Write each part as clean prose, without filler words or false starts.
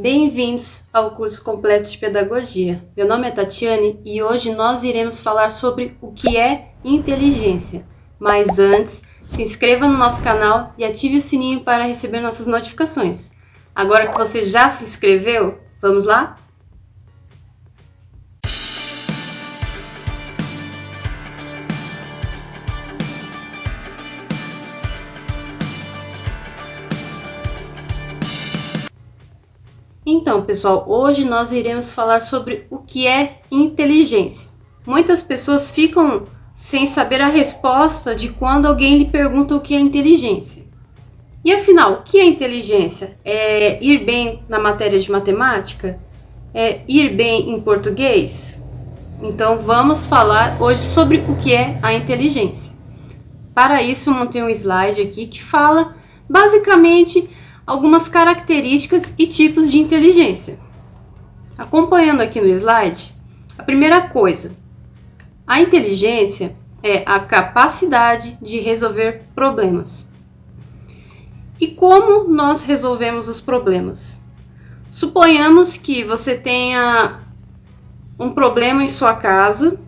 Bem-vindos ao curso completo de pedagogia. Meu nome é Tatiane e hoje nós iremos falar sobre o que é inteligência. Mas antes, se inscreva no nosso canal e ative o sininho para receber nossas notificações. Agora que você já se inscreveu, vamos lá? Então, pessoal, hoje nós iremos falar sobre o que é inteligência. Muitas pessoas ficam sem saber a resposta de quando alguém lhe pergunta o que é inteligência. E afinal, o que é inteligência? É ir bem na matéria de matemática? É ir bem em português? Então vamos falar hoje sobre o que é a inteligência. Para isso, eu montei um slide aqui que fala basicamente algumas características e tipos de inteligência. Acompanhando aqui no slide, a primeira coisa, a inteligência é a capacidade de resolver problemas. E como nós resolvemos os problemas? Suponhamos que você tenha um problema em sua casa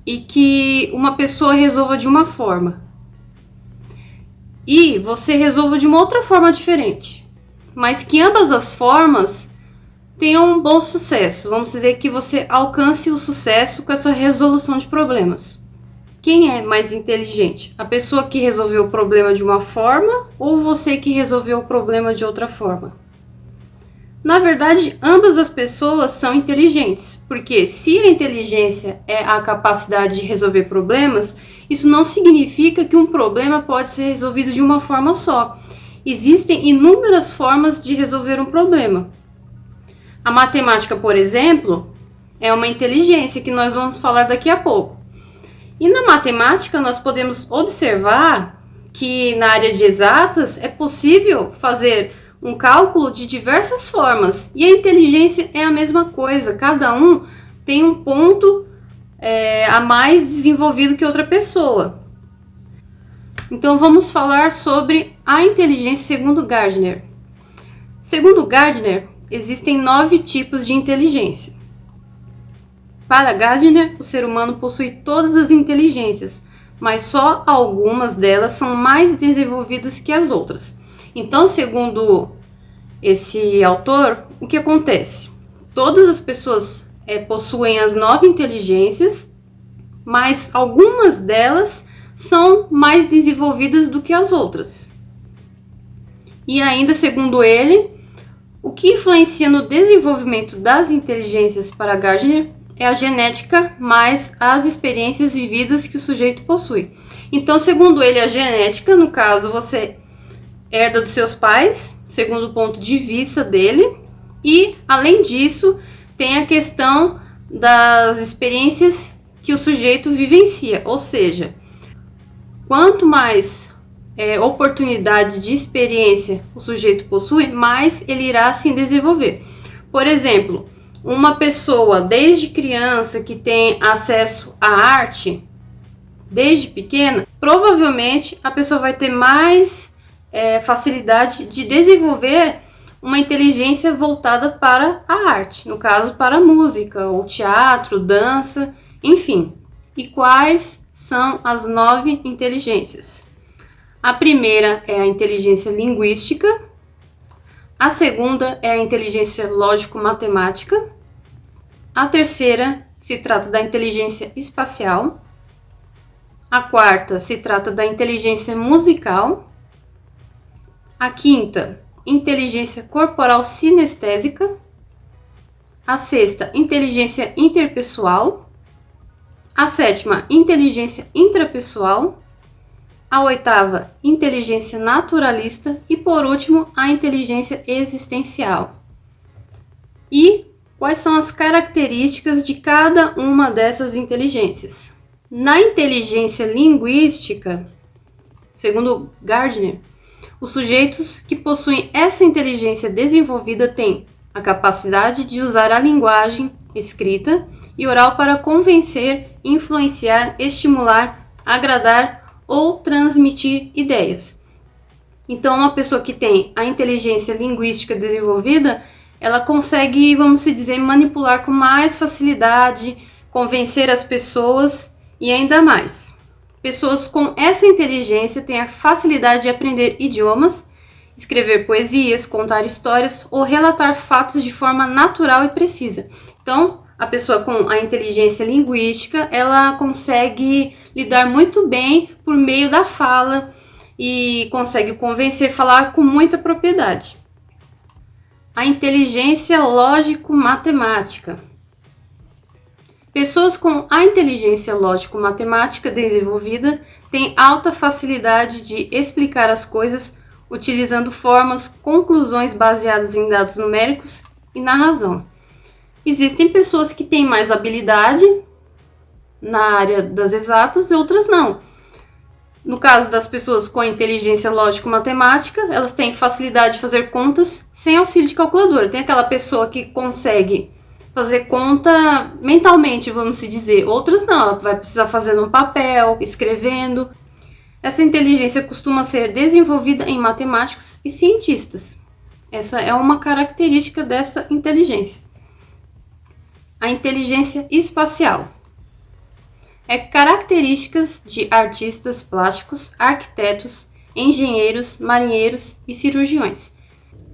e que uma pessoa resolva de uma forma e você resolva de uma outra forma diferente, mas que ambas as formas tenham um bom sucesso. Vamos dizer que você alcance o sucesso com essa resolução de problemas. Quem é mais inteligente? A pessoa que resolveu o problema de uma forma ou você que resolveu o problema de outra forma? Na verdade, ambas as pessoas são inteligentes, porque se a inteligência é a capacidade de resolver problemas, isso não significa que um problema pode ser resolvido de uma forma só. Existem inúmeras formas de resolver um problema. A matemática, por exemplo, é uma inteligência que nós vamos falar daqui a pouco. E na matemática nós podemos observar que na área de exatas é possível fazer um cálculo de diversas formas. E a inteligência é a mesma coisa, cada um tem um ponto a mais desenvolvido que outra pessoa. Então vamos falar sobre a inteligência segundo Gardner. Segundo Gardner, existem 9 tipos de inteligência. Para Gardner, o ser humano possui todas as inteligências, mas só algumas delas são mais desenvolvidas que as outras. Então, segundo esse autor, o que acontece? Todas as pessoas possuem as 9 inteligências, mas algumas delas são mais desenvolvidas do que as outras. E ainda, segundo ele, o que influencia no desenvolvimento das inteligências para Gardner é a genética mais as experiências vividas que o sujeito possui. Então, segundo ele, a genética, no caso, você herda dos seus pais, segundo o ponto de vista dele, e, além disso, tem a questão das experiências que o sujeito vivencia, ou seja, quanto mais oportunidade de experiência o sujeito possui, mais ele irá se desenvolver. Por exemplo, uma pessoa desde criança que tem acesso à arte, desde pequena, provavelmente a pessoa vai ter mais facilidade de desenvolver uma inteligência voltada para a arte, no caso para a música, ou teatro, dança, enfim. E quais são as 9 inteligências? A primeira é a inteligência linguística, a segunda é a inteligência lógico-matemática, a terceira se trata da inteligência espacial, a quarta se trata da inteligência musical, a quinta, inteligência corporal sinestésica, a sexta, inteligência interpessoal, a sétima, inteligência intrapessoal, a oitava, inteligência naturalista e, por último, a inteligência existencial. E quais são as características de cada uma dessas inteligências? Na inteligência linguística, segundo Gardner, os sujeitos que possuem essa inteligência desenvolvida têm a capacidade de usar a linguagem escrita e oral para convencer, influenciar, estimular, agradar ou transmitir ideias. Então, uma pessoa que tem a inteligência linguística desenvolvida, ela consegue, vamos dizer, manipular com mais facilidade, convencer as pessoas e ainda mais. Pessoas com essa inteligência têm a facilidade de aprender idiomas, escrever poesias, contar histórias ou relatar fatos de forma natural e precisa. Então, a pessoa com a inteligência linguística, ela consegue lidar muito bem por meio da fala e consegue convencer, falar com muita propriedade. A inteligência lógico-matemática. Pessoas com a inteligência lógico-matemática desenvolvida têm alta facilidade de explicar as coisas utilizando formas, conclusões baseadas em dados numéricos e na razão. Existem pessoas que têm mais habilidade na área das exatas e outras não. No caso das pessoas com a inteligência lógico-matemática, elas têm facilidade de fazer contas sem auxílio de calculadora. Tem aquela pessoa que consegue fazer conta mentalmente, vamos dizer. Outras não, ela vai precisar fazer no papel, escrevendo. Essa inteligência costuma ser desenvolvida em matemáticos e cientistas. Essa é uma característica dessa inteligência. A inteligência espacial é características de artistas plásticos, arquitetos, engenheiros, marinheiros e cirurgiões.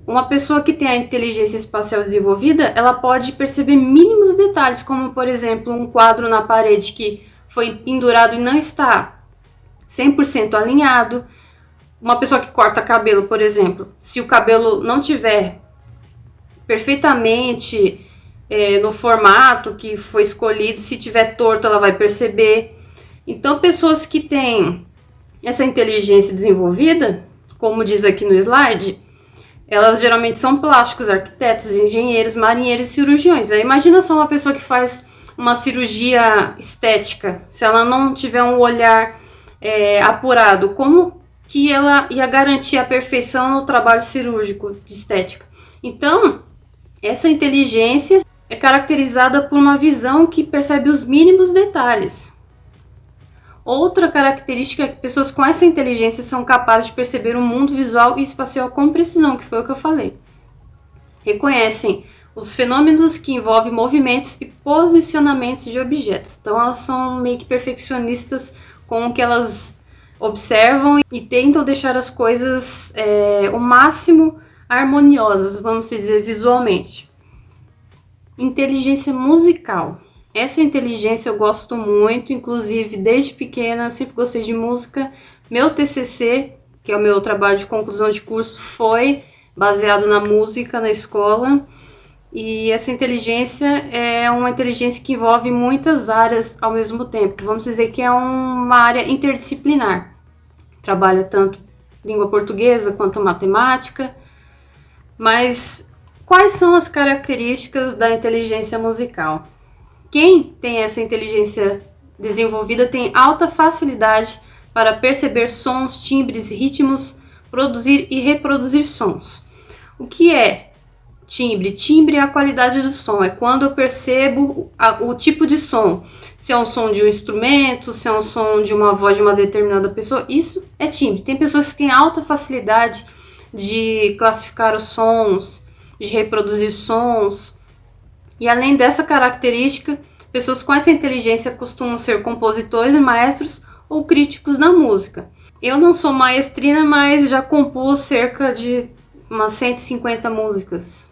Uma pessoa que tem a inteligência espacial desenvolvida, ela pode perceber mínimos detalhes, como por exemplo um quadro na parede que foi pendurado e não está 100% alinhado. Uma pessoa que corta cabelo, por exemplo, se o cabelo não tiver perfeitamente no formato que foi escolhido, se tiver torto ela vai perceber. Então pessoas que têm essa inteligência desenvolvida, como diz aqui no slide, elas geralmente são plásticos, arquitetos, engenheiros, marinheiros e cirurgiões. Aí imagina só uma pessoa que faz uma cirurgia estética, se ela não tiver um olhar apurado, como que ela ia garantir a perfeição no trabalho cirúrgico de estética? Então, essa inteligência é caracterizada por uma visão que percebe os mínimos detalhes. Outra característica é que pessoas com essa inteligência são capazes de perceber o mundo visual e espacial com precisão, que foi o que eu falei. Reconhecem os fenômenos que envolvem movimentos e posicionamentos de objetos. Então elas são meio que perfeccionistas com o que elas observam e tentam deixar as coisas o máximo harmoniosas, vamos dizer, visualmente. Inteligência musical. Essa inteligência eu gosto muito, inclusive desde pequena eu sempre gostei de música. Meu TCC, que é o meu trabalho de conclusão de curso, foi baseado na música na escola. E essa inteligência é uma inteligência que envolve muitas áreas ao mesmo tempo. Vamos dizer que é uma área interdisciplinar. Trabalha tanto língua portuguesa quanto matemática. Mas quais são as características da inteligência musical? Quem tem essa inteligência desenvolvida tem alta facilidade para perceber sons, timbres, ritmos, produzir e reproduzir sons. O que é timbre? Timbre é a qualidade do som, é quando eu percebo o tipo de som. Se é um som de um instrumento, se é um som de uma voz de uma determinada pessoa, isso é timbre. Tem pessoas que têm alta facilidade de classificar os sons, de reproduzir sons. E além dessa característica, pessoas com essa inteligência costumam ser compositores, maestros ou críticos da música. Eu não sou maestrina, mas já compus cerca de umas 150 músicas.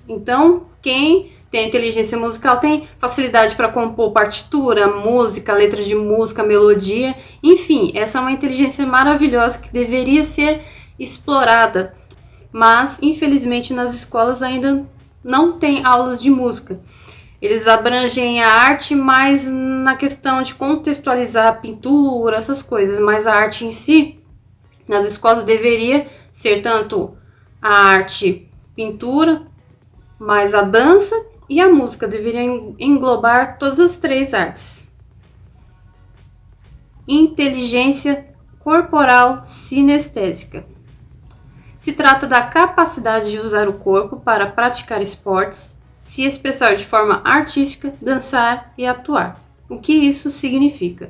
Então, quem tem inteligência musical tem facilidade para compor partitura, música, letra de música, melodia. Enfim, essa é uma inteligência maravilhosa que deveria ser explorada. Mas, infelizmente, nas escolas ainda não tem aulas de música. Eles abrangem a arte mais na questão de contextualizar a pintura, essas coisas. Mas a arte em si, nas escolas, deveria ser tanto a arte pintura, mas a dança e a música. Deveria englobar todas as três artes. Inteligência corporal sinestésica. Se trata da capacidade de usar o corpo para praticar esportes, se expressar de forma artística, dançar e atuar. O que isso significa?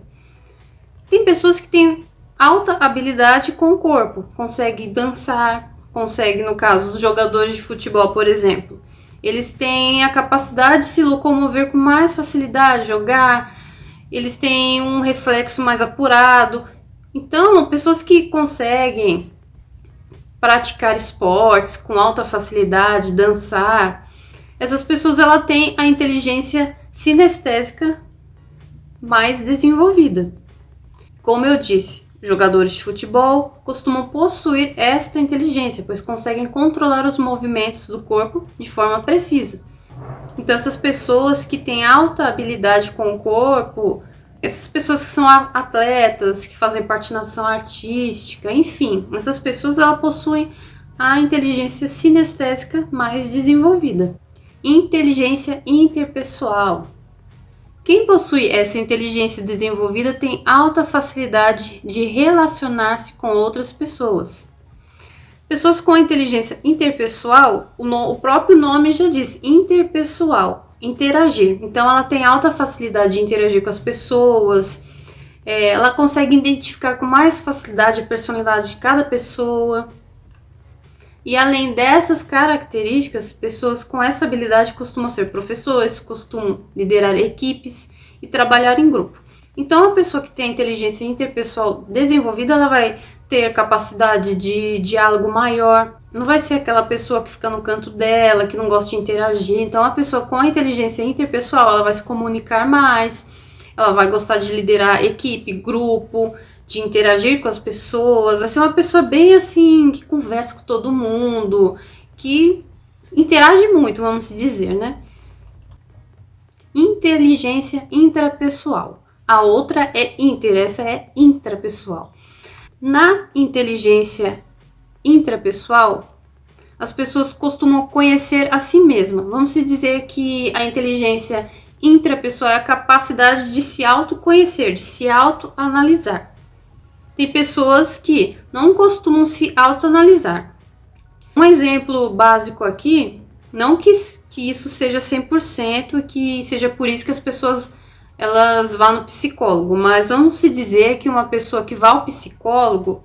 Tem pessoas que têm alta habilidade com o corpo, conseguem dançar, conseguem, no caso, os jogadores de futebol, por exemplo, Eles têm a capacidade de se locomover com mais facilidade, jogar, eles têm um reflexo mais apurado. Então, pessoas que conseguem praticar esportes com alta facilidade, dançar, essas pessoas ela têm a inteligência sinestésica mais desenvolvida. Como eu disse, jogadores de futebol costumam possuir esta inteligência, pois conseguem controlar os movimentos do corpo de forma precisa. Então essas pessoas que têm alta habilidade com o corpo, essas pessoas que são atletas, que fazem patinação artística, enfim, essas pessoas elas possuem a inteligência sinestésica mais desenvolvida. Inteligência interpessoal. Quem possui essa inteligência desenvolvida tem alta facilidade de relacionar-se com outras pessoas. Pessoas com inteligência interpessoal, o próprio nome já diz, interpessoal, interagir. Então ela tem alta facilidade de interagir com as pessoas, ela consegue identificar com mais facilidade a personalidade de cada pessoa. E além dessas características, pessoas com essa habilidade costumam ser professores, costumam liderar equipes e trabalhar em grupo. Então, a pessoa que tem a inteligência interpessoal desenvolvida, ela vai ter capacidade de diálogo maior, não vai ser aquela pessoa que fica no canto dela, que não gosta de interagir. Então, a pessoa com a inteligência interpessoal, ela vai se comunicar mais, ela vai gostar de liderar equipe, grupo, de interagir com as pessoas, vai ser uma pessoa bem assim, que conversa com todo mundo, que interage muito, vamos dizer, né? Inteligência intrapessoal. A outra é essa é intrapessoal. Na inteligência intrapessoal, as pessoas costumam conhecer a si mesmas. Vamos dizer que a inteligência intrapessoal é a capacidade de se autoconhecer, de se autoanalisar. Tem pessoas que não costumam se autoanalisar. Um exemplo básico aqui, não que isso seja 100% e que seja por isso que as pessoas elas vão no psicólogo, mas vamos se dizer que uma pessoa que vai ao psicólogo,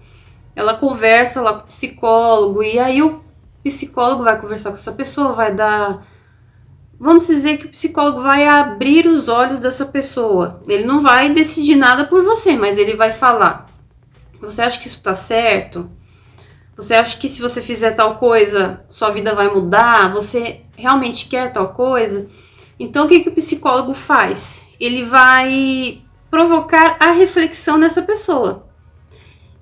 ela conversa lá com o psicólogo e aí o psicólogo vai conversar com essa pessoa, vai dar... Vamos dizer que o psicólogo vai abrir os olhos dessa pessoa. Ele não vai decidir nada por você, mas ele vai falar: você acha que isso tá certo? Você acha que se você fizer tal coisa, sua vida vai mudar? Você realmente quer tal coisa? Então, o que o psicólogo faz? Ele vai provocar a reflexão nessa pessoa,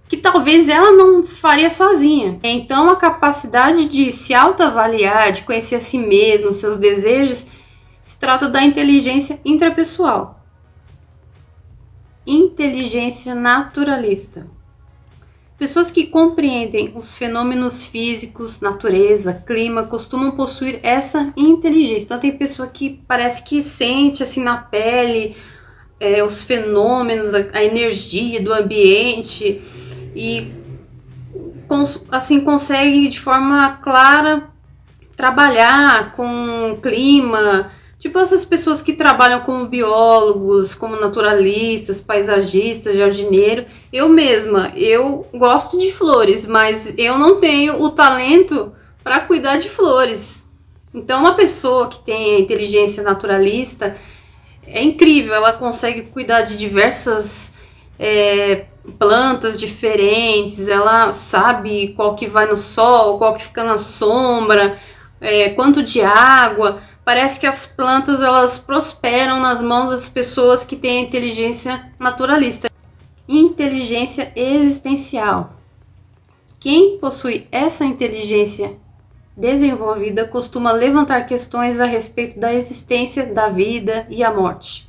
que talvez ela não faria sozinha. Então, a capacidade de se autoavaliar, de conhecer a si mesmo, seus desejos, se trata da inteligência intrapessoal. Inteligência naturalista. Pessoas que compreendem os fenômenos físicos, natureza, clima, costumam possuir essa inteligência. Então tem pessoa que parece que sente assim na pele os fenômenos, a energia do ambiente e assim consegue de forma clara trabalhar com clima. Tipo essas pessoas que trabalham como biólogos, como naturalistas, paisagistas, jardineiro. Eu mesma, eu gosto de flores, mas eu não tenho o talento para cuidar de flores. Então uma pessoa que tem a inteligência naturalista é incrível, ela consegue cuidar de diversas plantas diferentes, ela sabe qual que vai no sol, qual que fica na sombra, quanto de água. Parece que as plantas elas prosperam nas mãos das pessoas que têm a inteligência naturalista. Inteligência existencial. Quem possui essa inteligência desenvolvida costuma levantar questões a respeito da existência, da vida e a morte.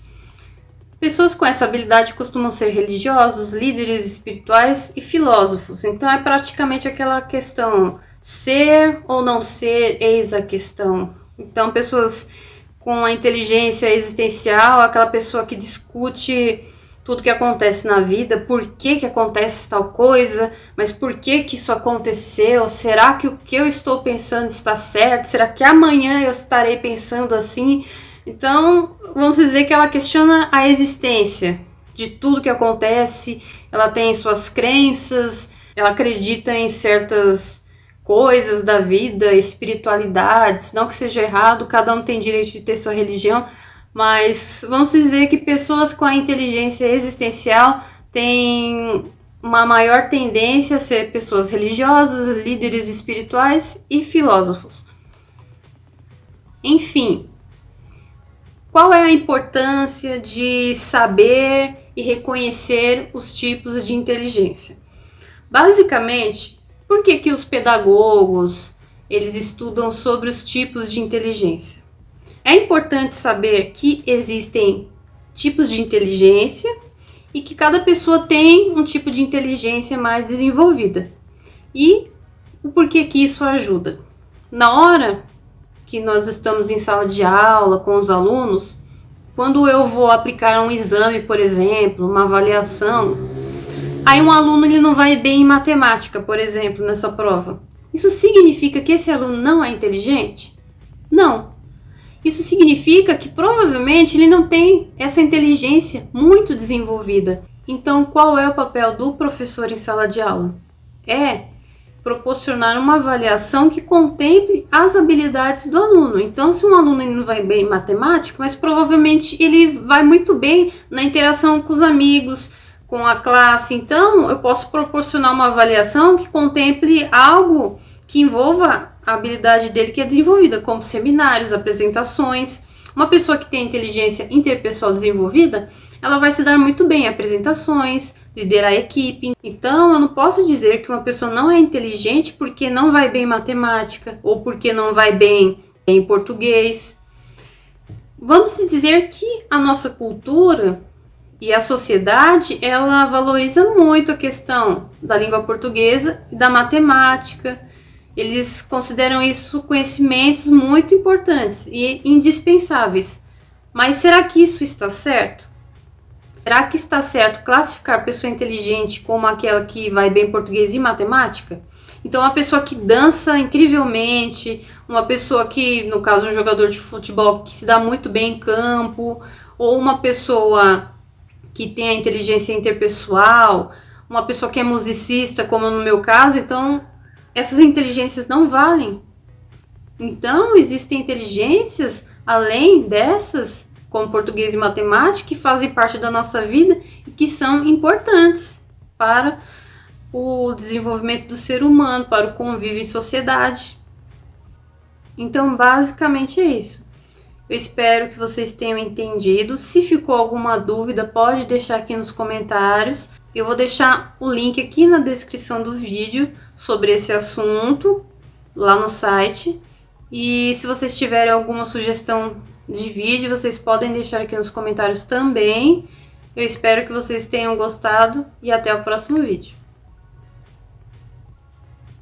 Pessoas com essa habilidade costumam ser religiosos, líderes espirituais e filósofos. Então é praticamente aquela questão: ser ou não ser, eis a questão. Então, pessoas com a inteligência existencial, aquela pessoa que discute tudo que acontece na vida, por que acontece tal coisa, mas por que isso aconteceu? Será que o que eu estou pensando está certo? Será que amanhã eu estarei pensando assim? Então, vamos dizer que ela questiona a existência de tudo que acontece, ela tem suas crenças, ela acredita em certas coisas da vida, espiritualidades, não que seja errado, cada um tem direito de ter sua religião, mas vamos dizer que pessoas com a inteligência existencial têm uma maior tendência a ser pessoas religiosas, líderes espirituais e filósofos. Enfim, qual é a importância de saber e reconhecer os tipos de inteligência? Basicamente, por que os pedagogos eles estudam sobre os tipos de inteligência? É importante saber que existem tipos de inteligência e que cada pessoa tem um tipo de inteligência mais desenvolvida. E o porquê que isso ajuda? Na hora que nós estamos em sala de aula com os alunos, quando eu vou aplicar um exame, por exemplo, uma avaliação, aí um aluno ele não vai bem em matemática, por exemplo, nessa prova. Isso significa que esse aluno não é inteligente? Não. Isso significa que provavelmente ele não tem essa inteligência muito desenvolvida. Então, qual é o papel do professor em sala de aula? É proporcionar uma avaliação que contemple as habilidades do aluno. Então, se um aluno não vai bem em matemática, mas provavelmente ele vai muito bem na interação com os amigos, com a classe. Então, eu posso proporcionar uma avaliação que contemple algo que envolva a habilidade dele que é desenvolvida, como seminários, apresentações. Uma pessoa que tem inteligência interpessoal desenvolvida, ela vai se dar muito bem em apresentações, liderar a equipe. Então, eu não posso dizer que uma pessoa não é inteligente porque não vai bem em matemática ou porque não vai bem em português. Vamos dizer que a nossa cultura e a sociedade, ela valoriza muito a questão da língua portuguesa e da matemática. Eles consideram isso conhecimentos muito importantes e indispensáveis. Mas será que isso está certo? Será que está certo classificar pessoa inteligente como aquela que vai bem em português e matemática? Então, uma pessoa que dança incrivelmente, uma pessoa que, no caso, um jogador de futebol que se dá muito bem em campo, ou uma pessoa que tem a inteligência interpessoal, uma pessoa que é musicista, como no meu caso, então essas inteligências não valem. Então, existem inteligências além dessas, como português e matemática, que fazem parte da nossa vida e que são importantes para o desenvolvimento do ser humano, para o convívio em sociedade. Então, basicamente é isso. Eu espero que vocês tenham entendido. Se ficou alguma dúvida, pode deixar aqui nos comentários. Eu vou deixar o link aqui na descrição do vídeo sobre esse assunto, lá no site. E se vocês tiverem alguma sugestão de vídeo, vocês podem deixar aqui nos comentários também. Eu espero que vocês tenham gostado e até o próximo vídeo.